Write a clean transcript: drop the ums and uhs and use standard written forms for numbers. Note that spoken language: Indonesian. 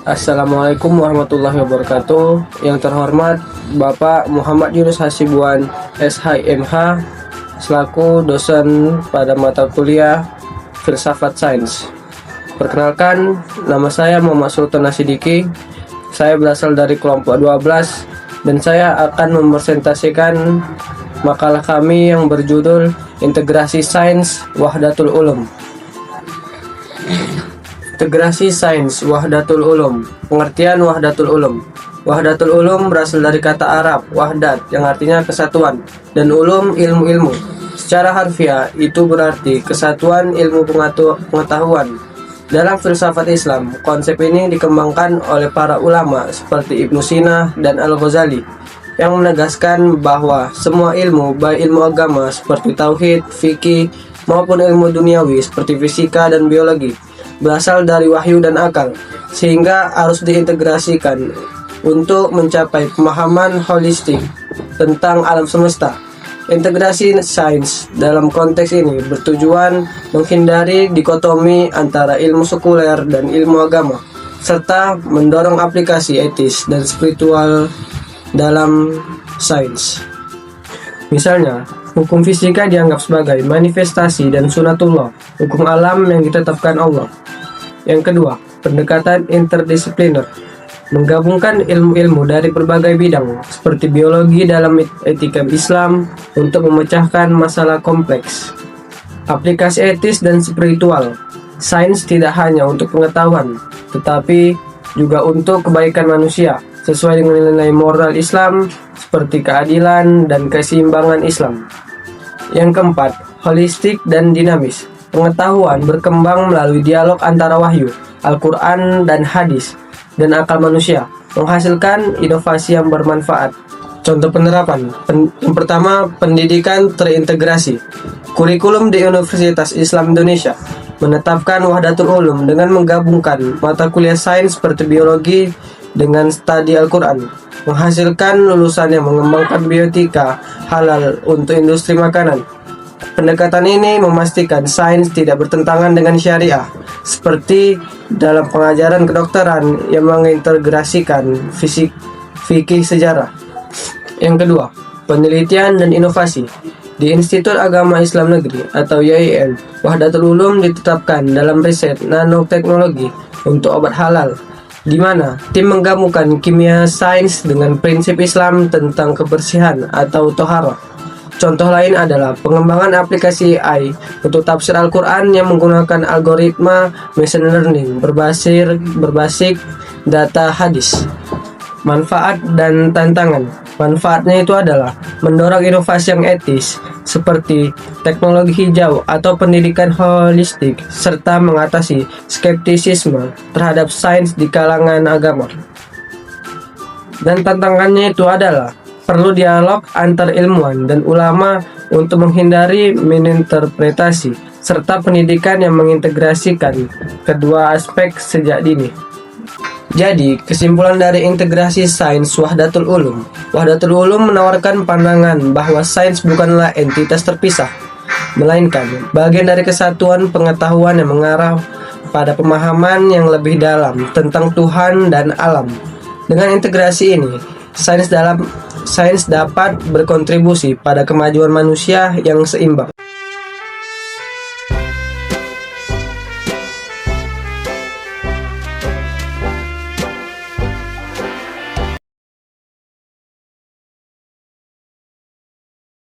Assalamualaikum warahmatullahi wabarakatuh. Yang terhormat Bapak Muhammad Yunus Hasibuan SHMH selaku dosen pada mata kuliah Filsafat Sains. Perkenalkan, nama saya Muhammad Sultan Asidiki. Saya berasal dari kelompok 12 dan saya akan mempresentasikan makalah kami yang berjudul Integrasi Sains Wahdatul Ulum. Integrasi Sains Wahdatul Ulum. Pengertian Wahdatul Ulum. Wahdatul Ulum berasal dari kata Arab wahdat yang artinya kesatuan, dan ulum ilmu-ilmu. Secara harfiah itu berarti kesatuan ilmu pengetahuan. Dalam filsafat Islam, konsep ini dikembangkan oleh para ulama seperti Ibnu Sina dan Al-Ghazali yang menegaskan bahwa semua ilmu, baik ilmu agama seperti tauhid, fikih, maupun ilmu duniawi seperti fisika dan biologi, berasal dari wahyu dan akal, sehingga harus diintegrasikan untuk mencapai pemahaman holistik tentang alam semesta. Integrasi sains dalam konteks ini bertujuan menghindari dikotomi antara ilmu sekuler dan ilmu agama, serta mendorong aplikasi etis dan spiritual dalam sains. Misalnya, hukum fisika dianggap sebagai manifestasi dan sunatullah, hukum alam yang ditetapkan Allah. Yang kedua, pendekatan interdisipliner, menggabungkan ilmu-ilmu dari berbagai bidang seperti biologi dalam etika Islam untuk memecahkan masalah kompleks. Aplikasi etis dan spiritual, sains tidak hanya untuk pengetahuan, tetapi juga untuk kebaikan manusia, sesuai dengan nilai moral Islam seperti keadilan dan keseimbangan Islam. Yang keempat, holistik dan dinamis. Pengetahuan berkembang melalui dialog antara wahyu, Al-Quran dan hadis, dan akal manusia, menghasilkan inovasi yang bermanfaat. Contoh penerapan, yang pertama, pendidikan terintegrasi. Kurikulum di Universitas Islam Indonesia menetapkan Wahdatul Ulum dengan menggabungkan mata kuliah sains seperti biologi dengan studi Al-Quran, menghasilkan lulusan yang mengembangkan biotika halal untuk industri makanan. Pendekatan ini memastikan sains tidak bertentangan dengan syariah, seperti dalam pengajaran kedokteran yang mengintegrasikan fisik, fikih, sejarah. Yang kedua, penelitian dan inovasi. Di Institut Agama Islam Negeri atau IAIN, Wahdatul Ulum ditetapkan dalam riset nanoteknologi untuk obat halal, di mana tim menggabungkan kimia sains dengan prinsip Islam tentang kebersihan atau toharah. Contoh lain adalah pengembangan aplikasi AI untuk tafsir Al-Quran yang menggunakan algoritma machine learning berbasis data hadis. Manfaat dan tantangan. Manfaatnya itu adalah mendorong inovasi yang etis seperti teknologi hijau atau pendidikan holistik, serta mengatasi skeptisisme terhadap sains di kalangan agama. Dan tantangannya itu adalah perlu dialog antar ilmuwan dan ulama untuk menghindari misinterpretasi, serta pendidikan yang mengintegrasikan kedua aspek sejak dini. Jadi, kesimpulan dari integrasi sains Wahdatul Ulum. Wahdatul Ulum menawarkan pandangan bahwa sains bukanlah entitas terpisah, melainkan bagian dari kesatuan pengetahuan yang mengarah pada pemahaman yang lebih dalam tentang Tuhan dan alam. Dengan integrasi ini, sains dapat berkontribusi pada kemajuan manusia yang seimbang.